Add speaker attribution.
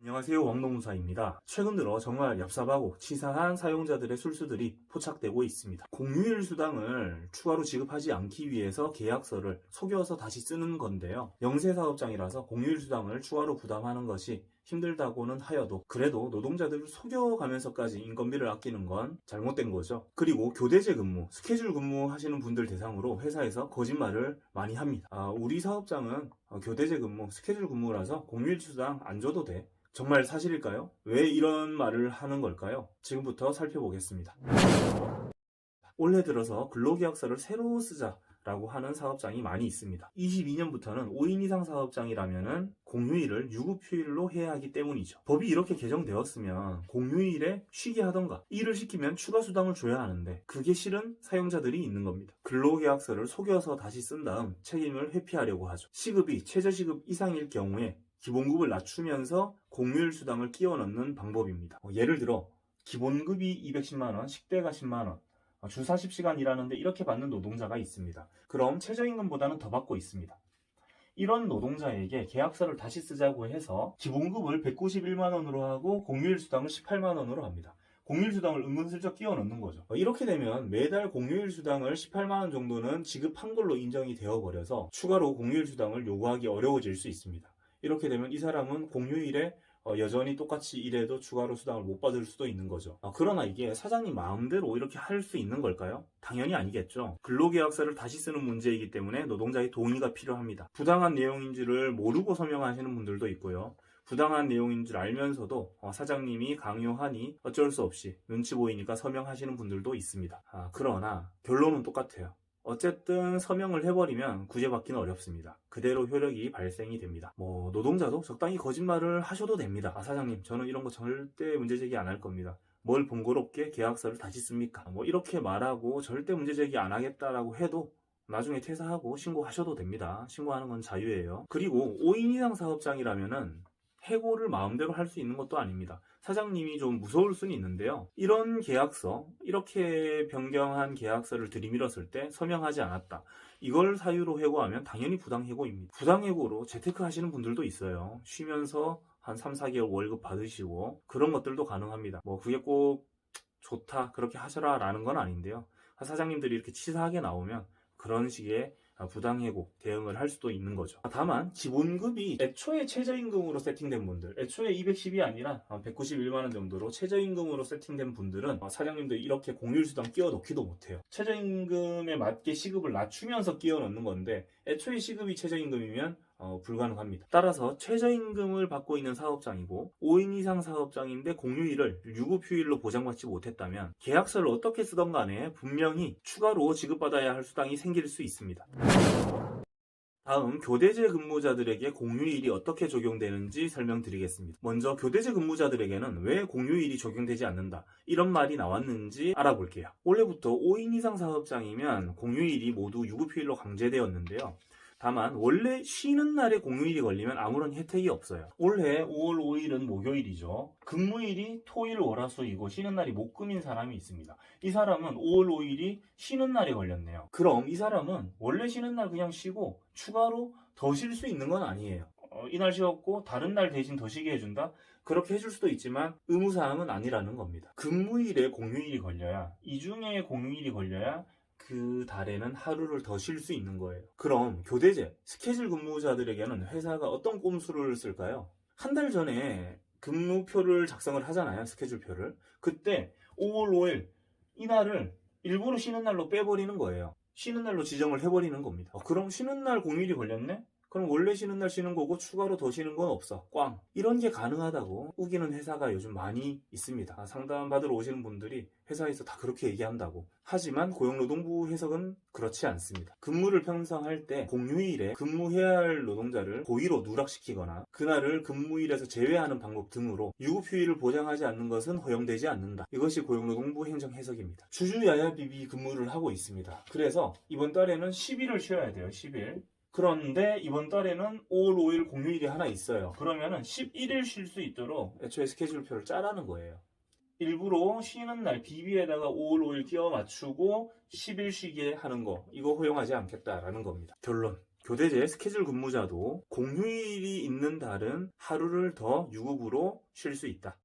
Speaker 1: 안녕하세요, 왕노무사입니다. 최근 들어 정말 얍삽하고 치사한 사용자들의 술수들이 포착되고 있습니다. 공휴일 수당을 추가로 지급하지 않기 위해서 계약서를 속여서 다시 쓰는 건데요. 영세사업장이라서 공휴일 수당을 추가로 부담하는 것이 힘들다고는 하여도 그래도 노동자들을 속여가면서까지 인건비를 아끼는 건 잘못된 거죠. 그리고 교대제 근무, 스케줄 근무 하시는 분들 대상으로 회사에서 거짓말을 많이 합니다. 우리 사업장은 교대제 근무, 스케줄 근무라서 공휴일 수당 안 줘도 돼. 정말 사실일까요? 왜 이런 말을 하는 걸까요? 지금부터 살펴보겠습니다. 올해 들어서 근로계약서를 새로 쓰자라고 하는 사업장이 많이 있습니다. 22년부터는 5인 이상 사업장이라면 공휴일을 유급휴일로 해야 하기 때문이죠. 법이 이렇게 개정되었으면 공휴일에 쉬게 하던가 일을 시키면 추가 수당을 줘야 하는데 그게 싫은 사용자들이 있는 겁니다. 근로계약서를 속여서 다시 쓴 다음 책임을 회피하려고 하죠. 시급이 최저시급 이상일 경우에 기본급을 낮추면서 공휴일 수당을 끼워 넣는 방법입니다. 예를 들어 기본급이 210만원, 식대가 10만원, 주 40시간 일하는데 이렇게 받는 노동자가 있습니다. 그럼 최저임금보다는 더 받고 있습니다. 이런 노동자에게 계약서를 다시 쓰자고 해서 기본급을 191만원으로 하고 공휴일 수당을 18만원으로 합니다. 공휴일 수당을 은근슬쩍 끼워 넣는 거죠. 이렇게 되면 매달 공휴일 수당을 18만원 정도는 지급한 걸로 인정이 되어버려서 추가로 공휴일 수당을 요구하기 어려워질 수 있습니다. 이렇게 되면 이 사람은 공휴일에 여전히 똑같이 일해도 추가로 수당을 못 받을 수도 있는 거죠. 그러나 이게 사장님 마음대로 이렇게 할 수 있는 걸까요? 당연히 아니겠죠. 근로계약서를 다시 쓰는 문제이기 때문에 노동자의 동의가 필요합니다. 부당한 내용인 줄을 모르고 서명하시는 분들도 있고요. 부당한 내용인 줄 알면서도 사장님이 강요하니 어쩔 수 없이 눈치 보이니까 서명하시는 분들도 있습니다. 그러나 결론은 똑같아요. 어쨌든 서명을 해버리면 구제받기는 어렵습니다. 그대로 효력이 발생이 됩니다. 노동자도 적당히 거짓말을 하셔도 됩니다. 사장님 저는 이런 거 절대 문제제기 안 할 겁니다. 뭘 번거롭게 계약서를 다시 씁니까? 이렇게 말하고 절대 문제제기 안 하겠다라고 해도 나중에 퇴사하고 신고하셔도 됩니다. 신고하는 건 자유예요. 그리고 5인 이상 사업장이라면은 해고를 마음대로 할 수 있는 것도 아닙니다. 사장님이 좀 무서울 수는 있는데요. 이런 계약서, 이렇게 변경한 계약서를 들이밀었을 때 서명하지 않았다. 이걸 사유로 해고하면 당연히 부당해고입니다. 부당해고로 재테크 하시는 분들도 있어요. 쉬면서 한 3, 4개월 월급 받으시고 그런 것들도 가능합니다. 그게 꼭 좋다, 그렇게 하셔라 라는 건 아닌데요. 사장님들이 이렇게 치사하게 나오면 그런 식의 부당해고 대응을 할 수도 있는 거죠. 다만 기본급이 애초에 최저임금으로 세팅된 분들, 애초에 210이 아니라 191만원 정도로 최저임금으로 세팅된 분들은 사장님들이 이렇게 공휴일수당 끼워 넣기도 못해요. 최저임금에 맞게 시급을 낮추면서 끼워 넣는 건데 애초에 시급이 최저임금이면 불가능합니다. 따라서 최저임금을 받고 있는 사업장이고 5인 이상 사업장인데 공휴일을 유급휴일로 보장받지 못했다면 계약서를 어떻게 쓰던 간에 분명히 추가로 지급받아야 할 수당이 생길 수 있습니다. 다음 교대제 근무자들에게 공휴일이 어떻게 적용되는지 설명드리겠습니다. 먼저 교대제 근무자들에게는 왜 공휴일이 적용되지 않는다 이런 말이 나왔는지 알아볼게요. 올해부터 5인 이상 사업장이면 공휴일이 모두 유급휴일로 강제되었는데요. 다만 원래 쉬는 날에 공휴일이 걸리면 아무런 혜택이 없어요. 올해 5월 5일은 목요일이죠. 근무일이 토일 월화수이고 쉬는 날이 목금인 사람이 있습니다. 이 사람은 5월 5일이 쉬는 날에 걸렸네요. 그럼 이 사람은 원래 쉬는 날 그냥 쉬고 추가로 더 쉴 수 있는 건 아니에요. 이날 쉬었고 다른 날 대신 더 쉬게 해준다? 그렇게 해줄 수도 있지만 의무사항은 아니라는 겁니다. 근무일에 공휴일이 걸려야, 이 중에 공휴일이 걸려야 그 달에는 하루를 더 쉴 수 있는 거예요. 그럼 교대제, 스케줄 근무자들에게는 회사가 어떤 꼼수를 쓸까요? 한 달 전에 근무표를 작성을 하잖아요. 스케줄표를. 그때 5월 5일 이날을 일부러 쉬는 날로 빼버리는 거예요. 쉬는 날로 지정을 해버리는 겁니다. 그럼 쉬는 날 공휴일이 걸렸네? 그럼 원래 쉬는 날 쉬는 거고 추가로 더 쉬는 건 없어. 꽝. 이런 게 가능하다고 우기는 회사가 요즘 많이 있습니다. 상담 받으러 오시는 분들이 회사에서 다 그렇게 얘기한다고. 하지만 고용노동부 해석은 그렇지 않습니다. 근무를 편성할 때 공휴일에 근무해야 할 노동자를 고의로 누락시키거나 그날을 근무일에서 제외하는 방법 등으로 유급휴일을 보장하지 않는 것은 허용되지 않는다. 이것이 고용노동부 행정 해석입니다. 주주야야비비 근무를 하고 있습니다. 그래서 이번 달에는 10일을 쉬어야 돼요. 10일. 그런데 이번 달에는 5월 5일 공휴일이 하나 있어요. 그러면은 11일 쉴 수 있도록 애초에 스케줄표를 짜라는 거예요. 일부러 쉬는 날 비비에다가 5월 5일 끼워 맞추고 10일 쉬게 하는 거, 이거 허용하지 않겠다라는 겁니다. 결론, 교대제 스케줄 근무자도 공휴일이 있는 달은 하루를 더 유급으로 쉴 수 있다.